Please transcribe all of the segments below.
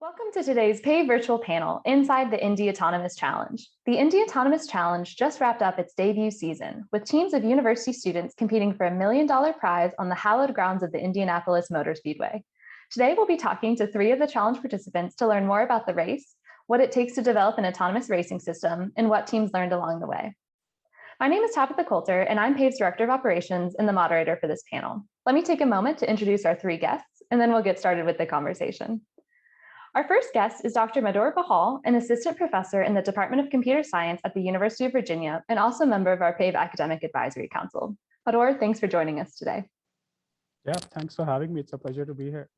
Welcome to today's PAVE virtual panel, Inside the Indy Autonomous Challenge. The Indy Autonomous Challenge just wrapped up its debut season, with teams of university students competing for $1 million prize on the hallowed grounds of the Indianapolis Motor Speedway. Today, we'll be talking to 3 of the challenge participants to learn more about the race, what it takes to develop an autonomous racing system, and what teams learned along the way. My name is Tabitha Colter, and I'm PAVE's Director of Operations and the moderator for this panel. Let me take a moment to introduce our 3 guests, and then we'll get started with the conversation. Our first guest is Dr. Madhur Behl, an assistant professor in the Department of Computer Science at the University of Virginia, and also a member of our PAVE Academic Advisory Council. Madhur, thanks for joining us today. Yeah, thanks for having me. It's a pleasure to be here.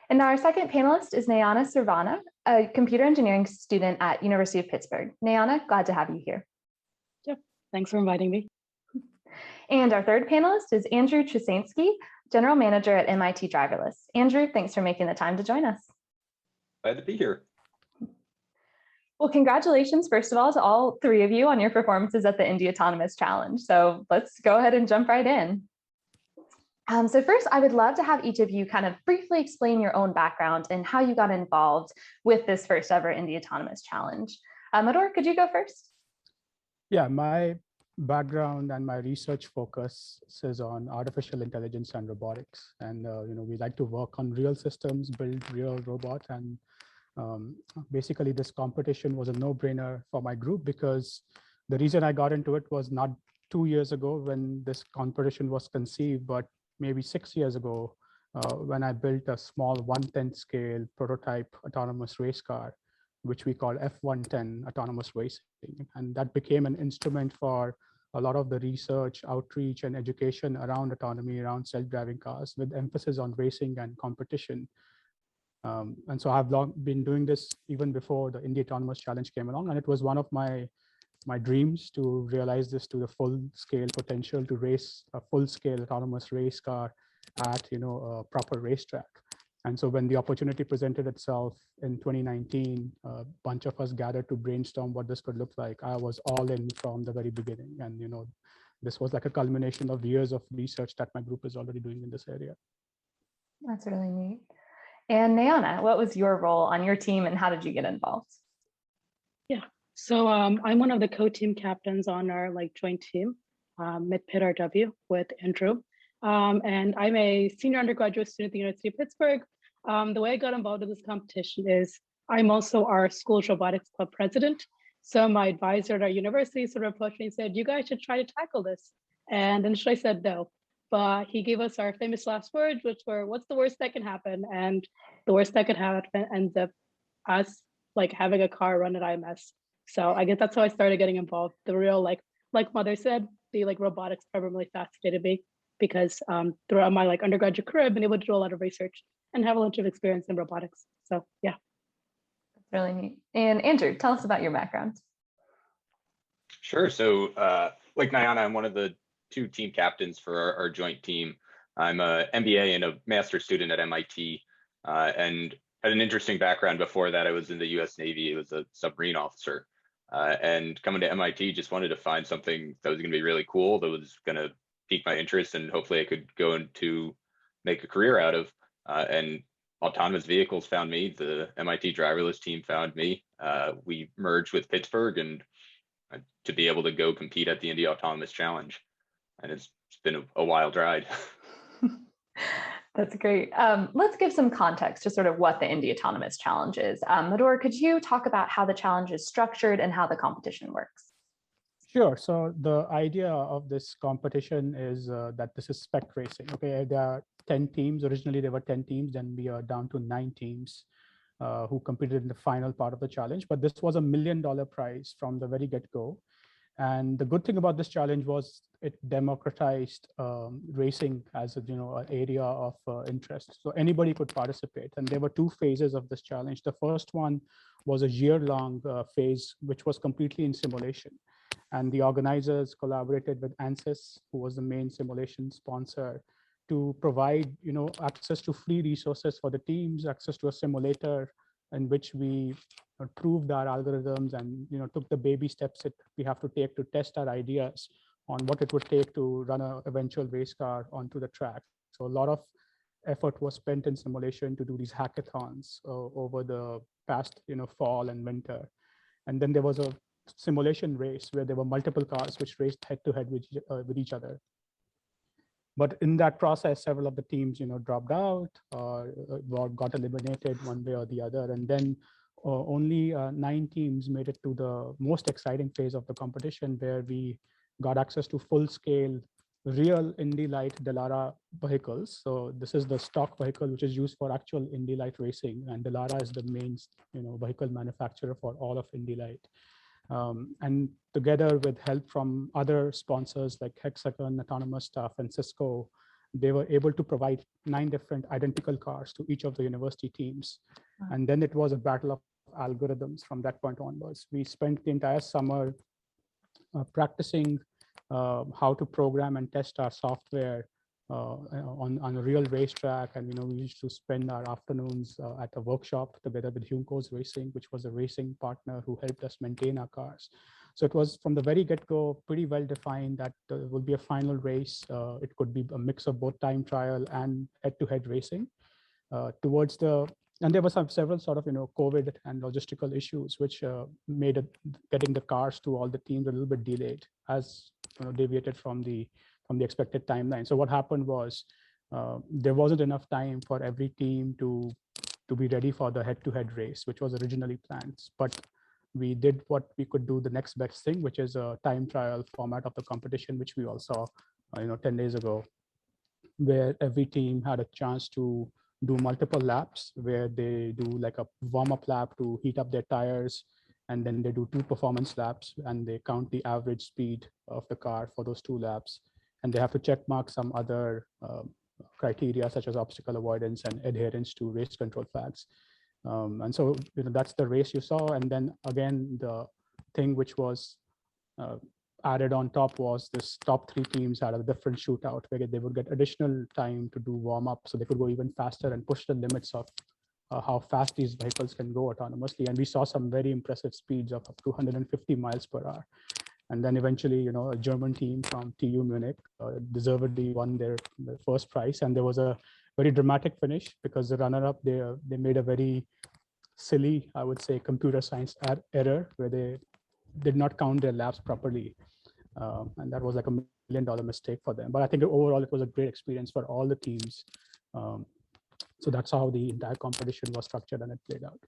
And our second panelist is Nayana Suvarna, a computer engineering student at University of Pittsburgh. Nayana, glad to have you here. Yep, thanks for inviting me. And our third panelist is Andrew Tresansky, General Manager at MIT Driverless. Andrew, thanks for making the time to join us. Glad to be here. Well, congratulations, first of all, to all 3 of you on your performances at the Indy Autonomous Challenge. So let's go ahead and jump right in. So first, I would love to have each of you kind of briefly explain your own background and how you got involved with this first ever Indy Autonomous Challenge. Madhur, could you go first? Yeah, my background and my research focus is on artificial intelligence and robotics. And, we like to work on real systems, build real robots. And basically, this competition was a no-brainer for my group because the reason I got into it was not 2 years ago when this competition was conceived, but maybe 6 years ago when I built a small 1/10 scale prototype autonomous race car, which we call F110 autonomous racing. And that became an instrument for a lot of the research, outreach, and education around autonomy, around self-driving cars, with emphasis on racing and competition. And so I've been doing this even before the Indy Autonomous Challenge came along. And it was one of my dreams to realize this to the full-scale potential to race a full-scale autonomous race car at a proper racetrack. And so when the opportunity presented itself in 2019, a bunch of us gathered to brainstorm what this could look like. I was all in from the very beginning. And this was like a culmination of years of research that my group is already doing in this area. That's really neat. And Nayana, what was your role on your team and how did you get involved? Yeah, so I'm one of the co-team captains on our joint team, Mid-Pitt RW with Andrew. And I'm a senior undergraduate student at the University of Pittsburgh. The way I got involved in this competition is I'm also our school's robotics club president. So my advisor at our university sort of approached me and said, you guys should try to tackle this. And initially I said no, but he gave us our famous last words, which were, what's the worst that can happen? And the worst that could happen ends up us having a car run at IMS. So I guess that's how I started getting involved. The real, like Mother said, the robotics program really fascinated me because throughout my undergraduate career, I've been able to do a lot of research and have a lot of experience in robotics. So yeah. That's really neat. And Andrew, tell us about your background. Sure. So like Nayana, I'm one of the 2 team captains for our joint team. I'm a MBA and a master's student at MIT and had an interesting background before that. I was in the US Navy. I was a submarine officer and coming to MIT, just wanted to find something that was going to be really cool, that was going to pique my interest and hopefully I could go into make a career out of. And autonomous vehicles found me. The MIT driverless team found me. We merged with Pittsburgh and to be able to go compete at the Indy Autonomous Challenge. And it's been a wild ride. That's great. Let's give some context to sort of what the Indy Autonomous Challenge is. Madhur, could you talk about how the challenge is structured and how the competition works? Sure. So the idea of this competition is that this is spec racing. Okay, there are 10 teams. Originally, there were 10 teams. Then we are down to 9 teams who competed in the final part of the challenge. But this was $1 million prize from the very get-go. And the good thing about this challenge was it democratized racing as an area of interest. So anybody could participate. And there were 2 phases of this challenge. The first one was a year-long phase, which was completely in simulation. And the organizers collaborated with ANSYS, who was the main simulation sponsor, to provide access to free resources for the teams, access to a simulator in which we proved our algorithms and took the baby steps that we have to take to test our ideas on what it would take to run an eventual race car onto the track. So a lot of effort was spent in simulation to do these hackathons over the past, fall and winter. And then there was a simulation race where there were multiple cars which raced head to head with each other. But in that process, several of the teams, dropped out or got eliminated one way or the other. And then only 9 teams made it to the most exciting phase of the competition, where we got access to full-scale real Indy Light Dallara vehicles. So this is the stock vehicle which is used for actual Indy Light racing, and Dallara is the main, vehicle manufacturer for all of Indy Light. And together with help from other sponsors like Hexagon, Autonomous Stuff, and Cisco, they were able to provide 9 different identical cars to each of the university teams. Wow. And then it was a battle of algorithms from that point onwards. We spent the entire summer practicing how to program and test our software on a real racetrack. And we used to spend our afternoons at a workshop together with Humeco's Racing, which was a racing partner who helped us maintain our cars. So it was from the very get-go pretty well defined that it would be a final race. It could be a mix of both time trial and head-to-head racing. And there were several sort of COVID and logistical issues which made getting the cars to all the teams a little bit delayed, as deviated from the expected timeline. So what happened was there wasn't enough time for every team to be ready for the head-to-head race, which was originally planned. But we did what we could do the next best thing, which is a time trial format of the competition, which we all saw 10 days ago, where every team had a chance to do multiple laps, where they do like a warm-up lap to heat up their tires, and then they do 2 performance laps, and they count the average speed of the car for those 2 laps. And they have to check mark some other criteria, such as obstacle avoidance and adherence to race control flags. And so that's the race you saw. And then again, the thing which was added on top was this top 3 teams had a different shootout, where they would get additional time to do warm up, so they could go even faster and push the limits of how fast these vehicles can go autonomously. And we saw some very impressive speeds of up to 150 miles per hour. And then eventually, a German team from TU Munich deservedly won their first prize. And there was a very dramatic finish, because the runner-up, they made a very silly, I would say, computer science error, where they did not count their laps properly. And that was like $1 million mistake for them. But I think overall, it was a great experience for all the teams. So that's how the entire competition was structured and it played out.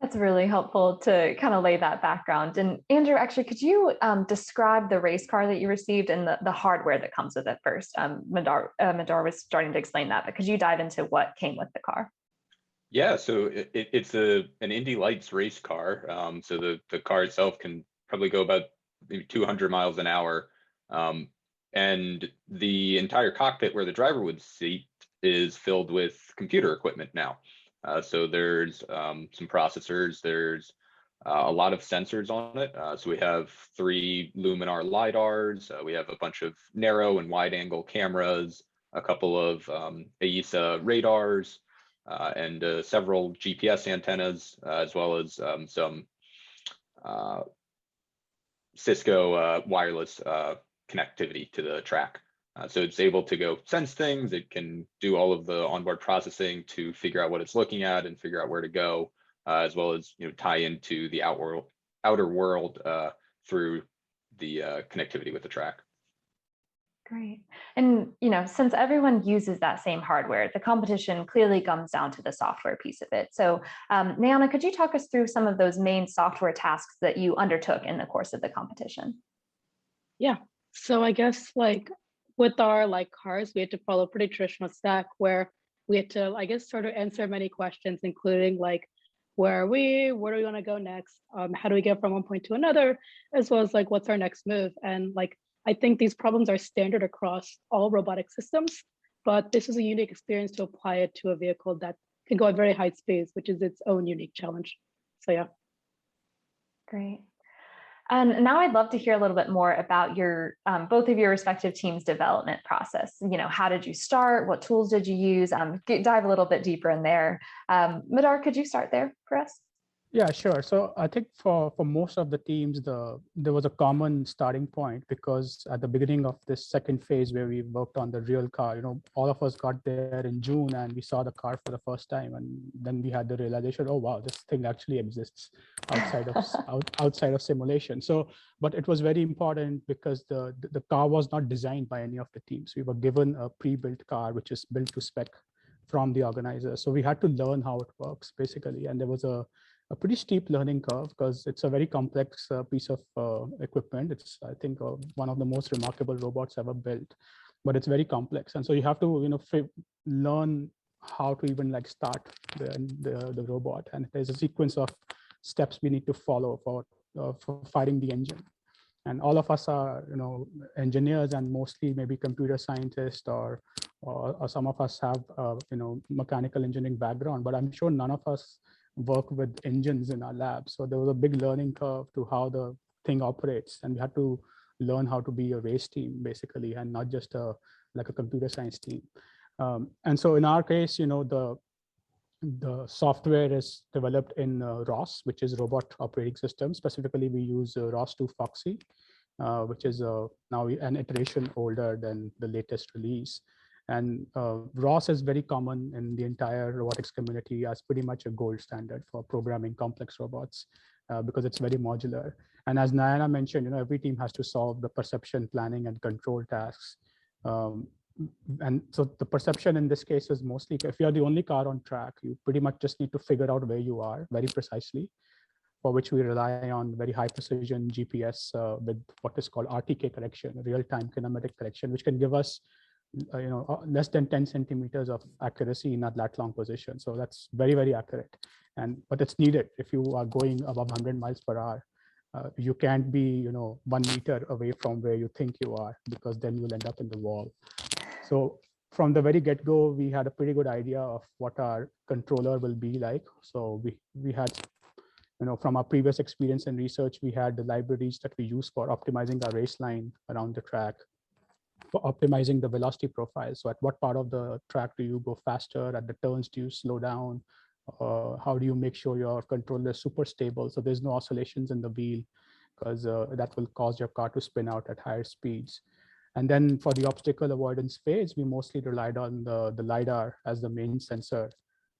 That's really helpful to kind of lay that background. And Andrew, actually, could you describe the race car that you received and the hardware that comes with it first? Madhur was starting to explain that, but could you dive into what came with the car? Yeah, so it's an Indy Lights race car. So the car itself can probably go about maybe 200 miles an hour. And the entire cockpit where the driver would sit is filled with computer equipment now. So there's some processors, there's a lot of sensors on it. So we have 3 Luminar LiDARs, we have a bunch of narrow and wide angle cameras, a couple of AESA radars, and several GPS antennas, as well as some Cisco wireless connectivity to the track. So it's able to go sense things. It can do all of the onboard processing to figure out what it's looking at and figure out where to go, as well as tie into the outer world through the connectivity with the track. Great. And since everyone uses that same hardware, the competition clearly comes down to the software piece of it. So Nayana, could you talk us through some of those main software tasks that you undertook in the course of the competition? Yeah. So I guess with our cars, we had to follow a pretty traditional stack where we had to, sort of answer many questions, including where are we, where do we want to go next, how do we get from one point to another, as well as what's our next move. And I think these problems are standard across all robotic systems, but this is a unique experience to apply it to a vehicle that can go at very high speeds, which is its own unique challenge. So yeah. Great. And now I'd love to hear a little bit more about your both of your respective teams' development process. How did you start? What tools did you use? Dive a little bit deeper in there. Madhur, could you start there for us? Yeah, sure. So I think for most of the teams, there was a common starting point, because at the beginning of this second phase where we worked on the real car, all of us got there in June and we saw the car for the first time, and then we had the realization, oh wow, this thing actually exists outside of outside of simulation. So, but it was very important because the car was not designed by any of the teams. We were given a pre-built car which is built to spec from the organizer. So we had to learn how it works basically, and there was a pretty steep learning curve because it's a very complex piece of equipment. It's, I think, one of the most remarkable robots ever built, but it's very complex. And so you have to, learn how to even like start the robot. And there's a sequence of steps we need to follow for firing the engine. And all of us are, engineers, and mostly maybe computer scientists, or some of us have, mechanical engineering background, but I'm sure none of us work with engines in our lab. So there was a big learning curve to how the thing operates, and we had to learn how to be a race team basically, and not just like a computer science team. And so in our case, the software is developed in ROS, which is Robot Operating System. Specifically, we use ROS2 Foxy, which is now an iteration older than the latest release. And ROS is very common in the entire robotics community as pretty much a gold standard for programming complex robots, because it's very modular. And as Nayana mentioned, every team has to solve the perception, planning, and control tasks. And so the perception in this case is mostly, if you're the only car on track, you pretty much just need to figure out where you are very precisely, for which we rely on very high precision GPS with what is called RTK correction, real-time kinematic correction, which can give us less than 10 centimeters of accuracy in a that long position. So that's very, very accurate. But it's needed if you are going above 100 miles per hour. You can't be 1 meter away from where you think you are, because then you'll end up in the wall. So from the very get-go, we had a pretty good idea of what our controller will be like. So we had, from our previous experience in research, we had the libraries that we use for optimizing our race line around the track, for optimizing the velocity profile. So at what part of the track do you go faster? At the turns, do you slow down? How do you make sure your controller is super stable, so there's no oscillations in the wheel, because that will cause your car to spin out at higher speeds. And then for the obstacle avoidance phase, we mostly relied on the LiDAR as the main sensor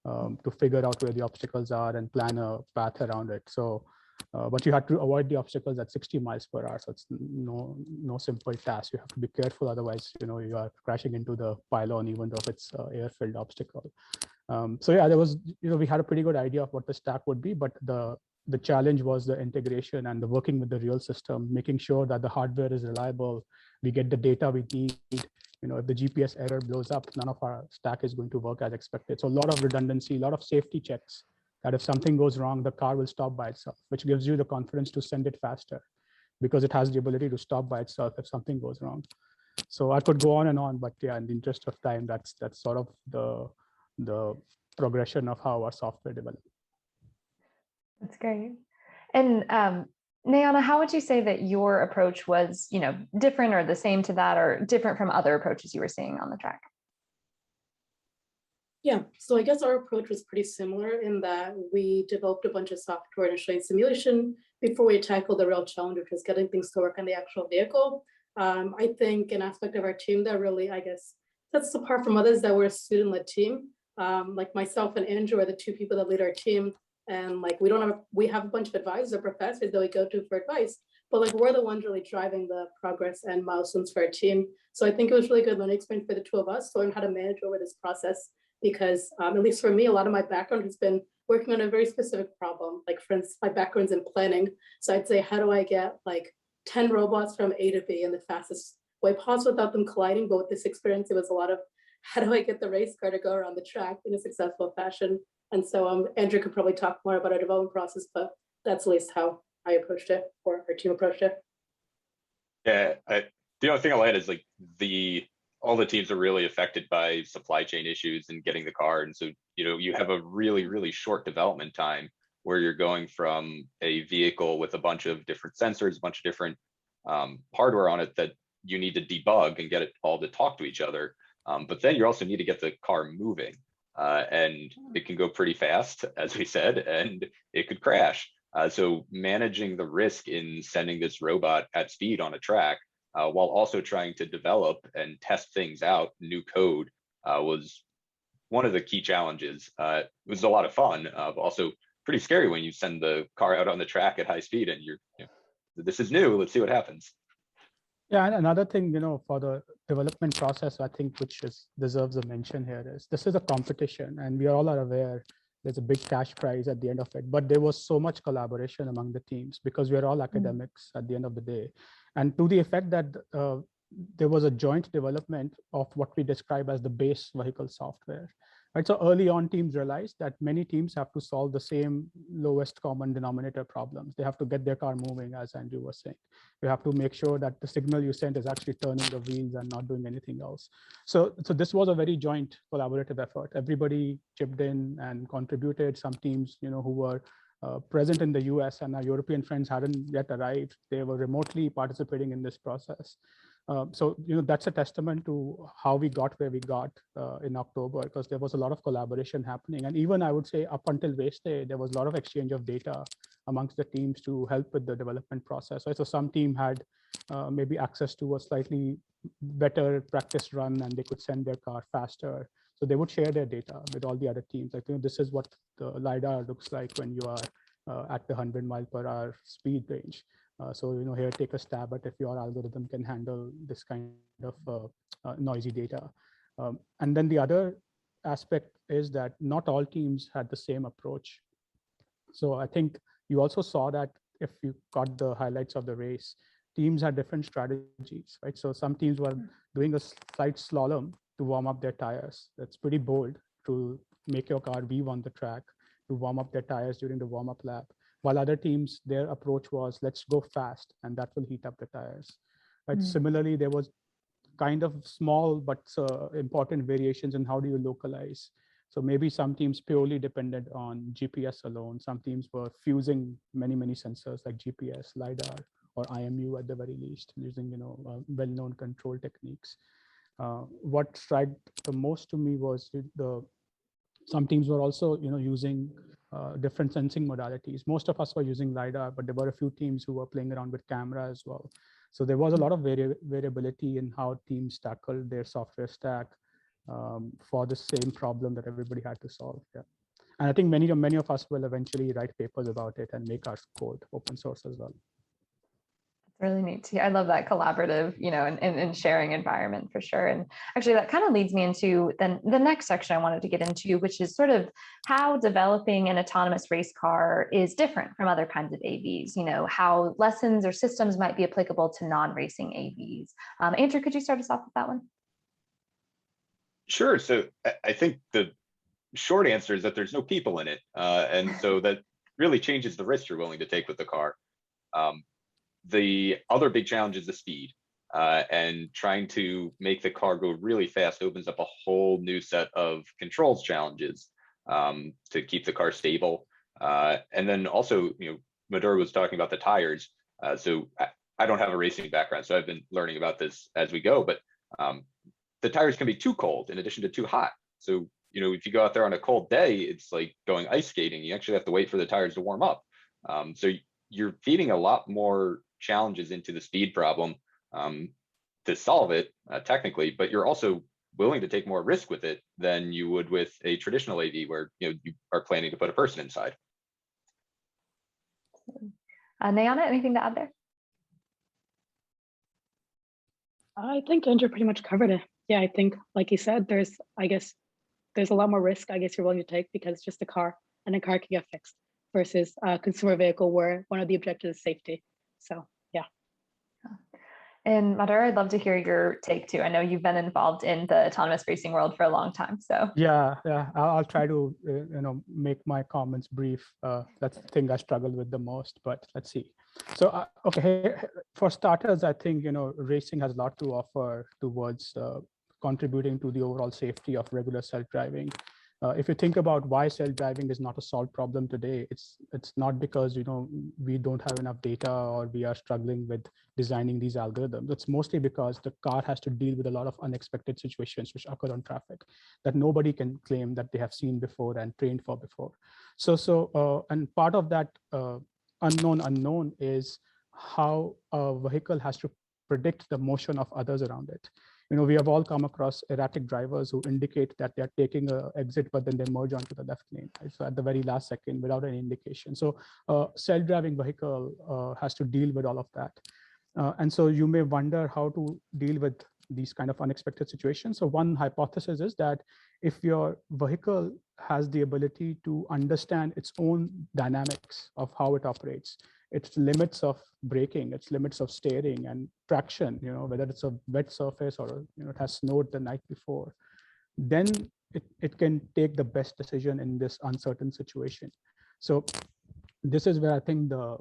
to figure out where the obstacles are and plan a path around it. So, but you have to avoid the obstacles at 60 miles per hour. So it's no simple task. You have to be careful, otherwise, you are crashing into the pylon, even though it's air-filled obstacle. So yeah, there was, we had a pretty good idea of what the stack would be, but the challenge was the integration and the working with the real system, making sure that the hardware is reliable, we get the data we need. If the GPS error blows up, none of our stack is going to work as expected. So a lot of redundancy, a lot of safety checks, that if something goes wrong, the car will stop by itself, which gives you the confidence to send it faster, because it has the ability to stop by itself if something goes wrong. So I could go on and on, but yeah, in the interest of time, that's sort of the progression of how our software developed. That's great. And Nayana, how would you say that your approach was, different or the same to that, or different from other approaches you were seeing on the track? Yeah, so I guess our approach was pretty similar in that we developed a bunch of software initially in simulation before we tackled the real challenge, which was getting things to work on the actual vehicle. I think an aspect of our team that really, I guess, sets us apart from others, that we're a student-led team. Like myself and Andrew are the two people that lead our team. And like, we have a bunch of advisors or professors that we go to for advice, but like, we're the ones really driving the progress and milestones for our team. So I think it was really good learning experience for the two of us to learn how to manage over this process, because at least for me, a lot of my background has been working on a very specific problem. Like for instance, my background's in planning. So I'd say, how do I get like 10 robots from A to B in the fastest way possible without them colliding? But with this experience, it was a lot of, how do I get the race car to go around the track in a successful fashion? And so Andrew could probably talk more about our development process, but that's at least how I approached it, or our team approached it. Yeah, the only thing I'll add is like all the teams are really affected by supply chain issues and getting the car. And so, you have a really, really short development time where you're going from a vehicle with a bunch of different sensors, a bunch of different hardware on it that you need to debug and get it all to talk to each other. But then you also need to get the car moving. and it can go pretty fast, as we said, and it could crash. So managing the risk in sending this robot at speed on a track, while also trying to develop and test things out, new code, was one of the key challenges. It was a lot of fun, but also pretty scary when you send the car out on the track at high speed and this is new, let's see what happens. Yeah, and another thing, for the development process, I think, which deserves a mention here is this is a competition, and we all are aware there's a big cash prize at the end of it. But there was so much collaboration among the teams because we are all academics at the end of the day. And to the effect that there was a joint development of what we describe as the base vehicle software. Right? So early on, teams realized that many teams have to solve the same lowest common denominator problems. They have to get their car moving, as Andrew was saying. You have to make sure that the signal you send is actually turning the wheels and not doing anything else. So this was a very joint collaborative effort. Everybody chipped in and contributed. Some teams, who were present in the US and our European friends hadn't yet arrived. They were remotely participating in this process. So that's a testament to how we got where we got in October, because there was a lot of collaboration happening. And even I would say up until race day, there was a lot of exchange of data amongst the teams to help with the development process. So some team had maybe access to a slightly better practice run and they could send their car faster. So they would share their data with all the other teams. Like, this is what the LiDAR looks like when you are at the 100-mile-per-hour speed range. So here, take a stab at if your algorithm can handle this kind of noisy data. And then the other aspect is that not all teams had the same approach. So I think you also saw that if you got the highlights of the race, teams had different strategies, right? So some teams were doing a slight slalom to warm up their tires. That's pretty bold to make your car weave on the track, to warm up their tires during the warm-up lap. While other teams, their approach was, let's go fast, and that will heat up the tires. Right? Similarly, there was kind of small but important variations in how do you localize. So maybe some teams purely depended on GPS alone. Some teams were fusing many sensors like GPS, LiDAR, or IMU at the very least, using well-known control techniques. What struck the most to me was some teams were also using different sensing modalities. Most of us were using LiDAR, but there were a few teams who were playing around with camera as well. So there was a lot of variability in how teams tackled their software stack for the same problem that everybody had to solve. Yeah. And I think many of us will eventually write papers about it and make our code open source as well. Really neat to hear. I love that collaborative, and sharing environment for sure. And actually that kind of leads me into then the next section I wanted to get into, which is sort of how developing an autonomous race car is different from other kinds of AVs, how lessons or systems might be applicable to non-racing AVs. Andrew, could you start us off with that one? Sure. So I think the short answer is that there's no people in it. And so that really changes the risk you're willing to take with the car. The other big challenge is the speed, and trying to make the car go really fast opens up a whole new set of controls challenges to keep the car stable. And then also, Madhur was talking about the tires. So I don't have a racing background, so I've been learning about this as we go, but the tires can be too cold in addition to too hot. So, if you go out there on a cold day, it's like going ice skating. You actually have to wait for the tires to warm up. So you're feeding a lot more challenges into the speed problem to solve it technically, but you're also willing to take more risk with it than you would with a traditional AV where you are planning to put a person inside. Nayana, anything to add there? I think Andrew pretty much covered it. Yeah, I think like he said, there's a lot more risk you're willing to take because it's just a car and a car can get fixed versus a consumer vehicle where one of the objectives is safety. So, yeah. And Madhur, I'd love to hear your take too. I know you've been involved in the autonomous racing world for a long time. So yeah, I'll try to make my comments brief. That's the thing I struggle with the most, but let's see. So okay, for starters, I think racing has a lot to offer towards contributing to the overall safety of regular self-driving. If you think about why self-driving is not a solved problem today, it's not because we don't have enough data or we are struggling with designing these algorithms. It's mostly because the car has to deal with a lot of unexpected situations which occur on traffic that nobody can claim that they have seen before and trained for before. And part of that unknown is how a vehicle has to predict the motion of others around it. We have all come across erratic drivers who indicate that they're taking an exit, but then they merge onto the left lane, right? So at the very last second without any indication. So self-driving vehicle has to deal with all of that. And so you may wonder how to deal with these kind of unexpected situations. So one hypothesis is that if your vehicle has the ability to understand its own dynamics of how it operates, its limits of braking, its limits of steering and traction, whether it's a wet surface or it has snowed the night before, then it can take the best decision in this uncertain situation. So this is where I think the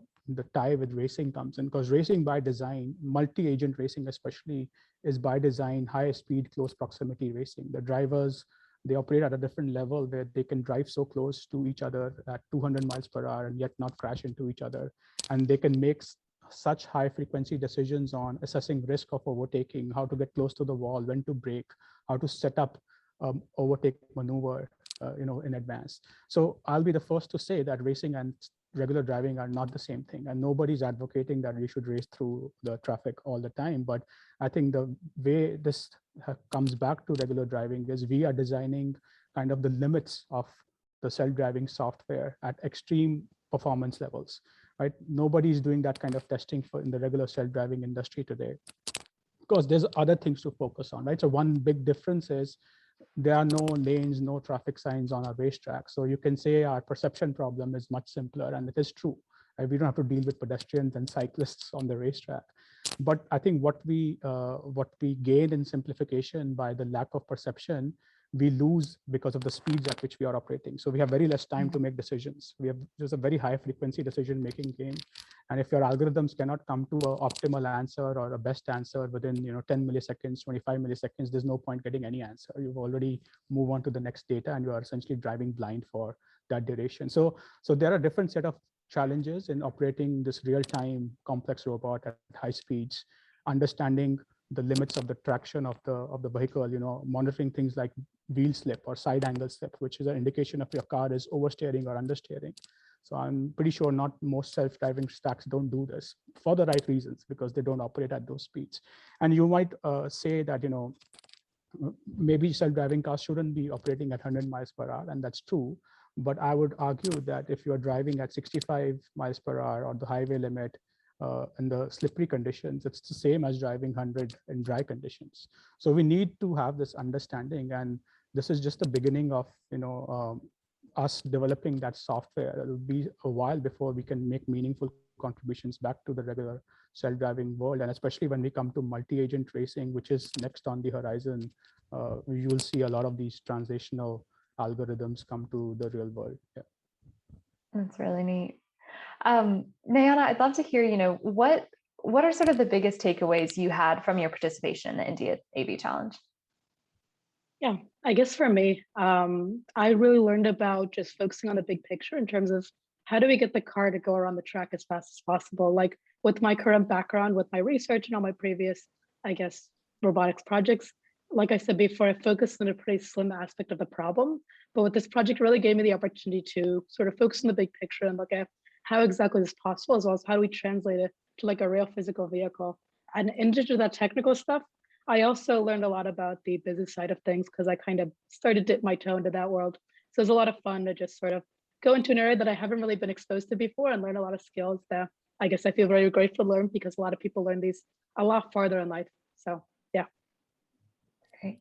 tie with racing comes in, because racing by design, multi-agent racing especially, is by design high speed, close proximity racing. The drivers, they operate at a different level where they can drive so close to each other at 200 miles per hour and yet not crash into each other. And they can make such high frequency decisions on assessing risk of overtaking, how to get close to the wall, when to brake, how to set up overtake maneuver, in advance. So I'll be the first to say that racing and regular driving are not the same thing, and nobody's advocating that we should race through the traffic all the time. But I think the way this comes back to regular driving is we are designing kind of the limits of the self-driving software at extreme performance levels, right? Nobody's doing that kind of testing in the regular self-driving industry today, because there's other things to focus on, right? So one big difference is there are no lanes, no traffic signs on our racetrack. So you can say our perception problem is much simpler, and it is true. Right? We don't have to deal with pedestrians and cyclists on the racetrack. But I think what we gain in simplification by the lack of perception, we lose because of the speeds at which we are operating. So we have very less time to make decisions. We have just a very high frequency decision-making game. And if your algorithms cannot come to an optimal answer or a best answer within 10 milliseconds, 25 milliseconds, there's no point getting any answer. You've already moved on to the next data and you are essentially driving blind for that duration. So there are different set of challenges in operating this real-time complex robot at high speeds, understanding the limits of the traction of the vehicle, monitoring things like wheel slip or side angle slip, which is an indication of your car is oversteering or understeering. So I'm pretty sure not most self-driving stacks don't do this for the right reasons, because they don't operate at those speeds. And you might say that, maybe self-driving cars shouldn't be operating at 100 miles per hour, and that's true. But I would argue that if you're driving at 65 miles per hour on the highway limit, in the slippery conditions, it's the same as driving 100 in dry conditions. So we need to have this understanding, and this is just the beginning of us developing that software. It'll be a while before we can make meaningful contributions back to the regular self-driving world, and especially when we come to multi-agent racing, which is next on the horizon, you will see a lot of these translational algorithms come to the real world. Yeah. That's really neat. Nayana, I'd love to hear, what are sort of the biggest takeaways you had from your participation in the Indy AV Challenge? Yeah, I guess for me, I really learned about just focusing on the big picture in terms of how do we get the car to go around the track as fast as possible? Like with my current background, with my research and all my previous, I guess, robotics projects, like I said before, I focused on a pretty slim aspect of the problem. But with this project, it really gave me the opportunity to sort of focus on the big picture and look at how exactly this is possible, as well as how do we translate it to like a real physical vehicle. And in addition to that technical stuff, I also learned a lot about the business side of things, because I kind of started to dip my toe into that world. So it was a lot of fun to just sort of go into an area that I haven't really been exposed to before and learn a lot of skills that I guess I feel very grateful to learn, because a lot of people learn these a lot farther in life. So yeah. Great.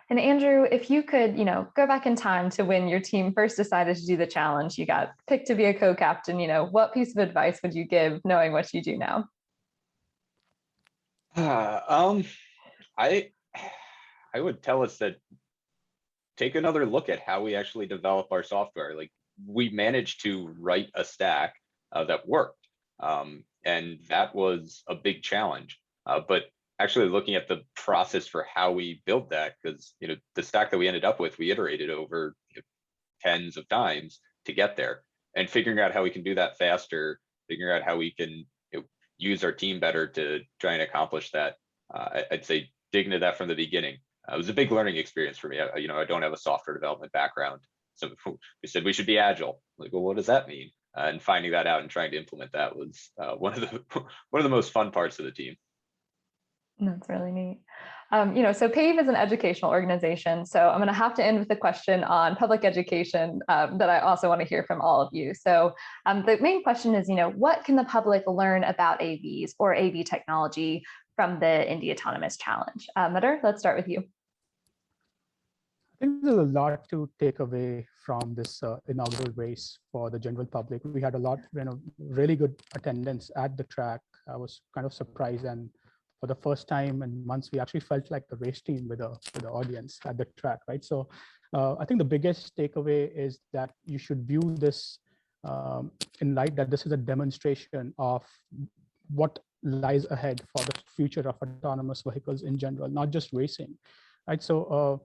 And Andrew, if you could, go back in time to when your team first decided to do the challenge, you got picked to be a co-captain, what piece of advice would you give knowing what you do now? I would tell us that take another look at how we actually develop our software. Like, we managed to write a stack that worked, and that was a big challenge. But actually looking at the process for how we build that, because the stack that we ended up with, we iterated over tens of times to get there, and figuring out how we can do that faster, figuring out how we can use our team better to try and accomplish that. I'd say digging into that from the beginning. It was a big learning experience for me. I don't have a software development background, so we said we should be agile. Like, well, what does that mean? And finding that out and trying to implement that was one of the most fun parts of the team. That's really neat. So PAVE is an educational organization. So I'm going to have to end with a question on public education that I also want to hear from all of you. So the main question is, what can the public learn about AVs or AV technology from the Indy Autonomous Challenge? Madhur, let's start with you. I think there's a lot to take away from this inaugural race for the general public. We had a lot, really good attendance at the track. I was kind of surprised, and for the first time in months, we actually felt like the race team with the audience at the track, right? So I think the biggest takeaway is that you should view this in light that this is a demonstration of what lies ahead for the future of autonomous vehicles in general, not just racing, right? So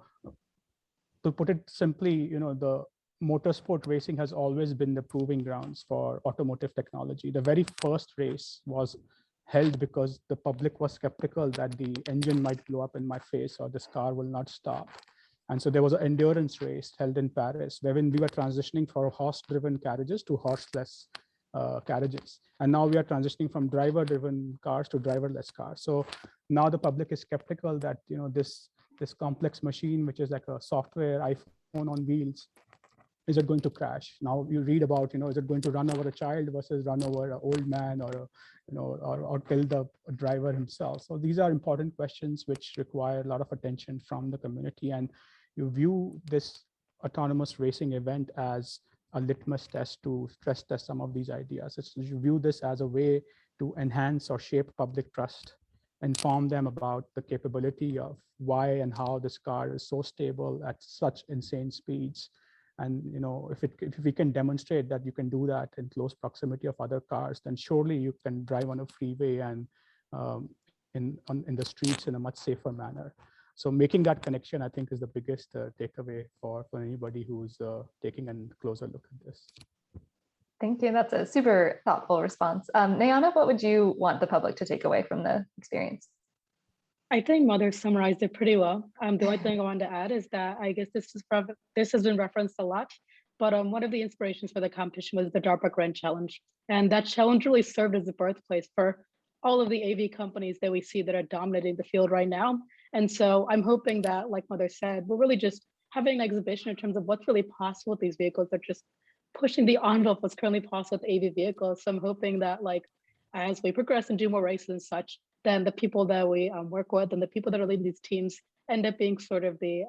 to put it simply, the motorsport racing has always been the proving grounds for automotive technology. The very first race was held because the public was skeptical that the engine might blow up in my face or this car will not stop. And so there was an endurance race held in Paris, wherein we were transitioning from horse-driven carriages to horseless carriages. And now we are transitioning from driver-driven cars to driverless cars. So now the public is skeptical that this complex machine, which is like a software iPhone on wheels, is it going to crash? Now you read about, is it going to run over a child versus run over an old man, or or kill the driver himself? So these are important questions which require a lot of attention from the community. And you view this autonomous racing event as a litmus test to stress test some of these ideas. You view this as a way to enhance or shape public trust, inform them about the capability of why and how this car is so stable at such insane speeds. And if we can demonstrate that you can do that in close proximity of other cars, then surely you can drive on a freeway and in the streets in a much safer manner. So making that connection, I think, is the biggest takeaway for anybody who's taking a closer look at this. Thank you. That's a super thoughtful response. Nayana, what would you want the public to take away from the experience? I think Madhur summarized it pretty well. The only thing I wanted to add is that I guess this has been referenced a lot, but one of the inspirations for the competition was the DARPA Grand Challenge. And that challenge really served as the birthplace for all of the AV companies that we see that are dominating the field right now. And so I'm hoping that, like Madhur said, we're really just having an exhibition in terms of what's really possible with these vehicles. They're just pushing the envelope what's currently possible with AV vehicles. So I'm hoping that, as we progress and do more races and such, then the people that we work with and the people that are leading these teams end up being sort of the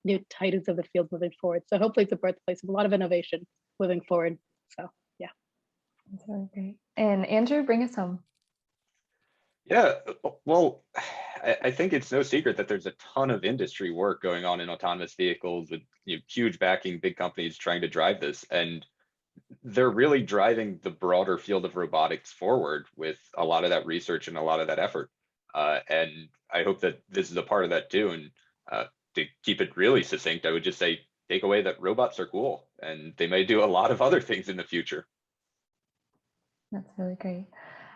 new titans of the field moving forward. So hopefully it's a birthplace of a lot of innovation moving forward. So yeah. That's really great. And Andrew, bring us home. Yeah, well, I think it's no secret that there's a ton of industry work going on in autonomous vehicles with huge backing, big companies trying to drive this. And they're really driving the broader field of robotics forward with a lot of that research and a lot of that effort. And I hope that this is a part of that too. And to keep it really succinct, I would just say, take away that robots are cool and they may do a lot of other things in the future. That's really great.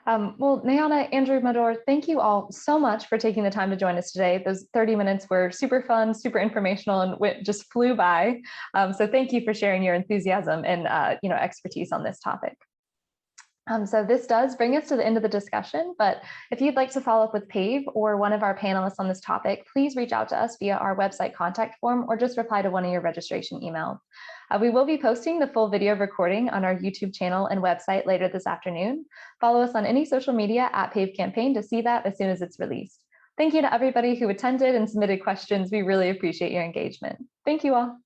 Well, Nayana, Andrew, Madhur, thank you all so much for taking the time to join us today. Those 30 minutes were super fun, super informational, and just flew by. So thank you for sharing your enthusiasm and expertise on this topic. So this does bring us to the end of the discussion, but if you'd like to follow up with PAVE or one of our panelists on this topic, please reach out to us via our website contact form or just reply to one of your registration emails. We will be posting the full video recording on our YouTube channel and website later this afternoon. Follow us on any social media at PAVE Campaign to see that as soon as it's released. Thank you to everybody who attended and submitted questions. We really appreciate your engagement. Thank you all.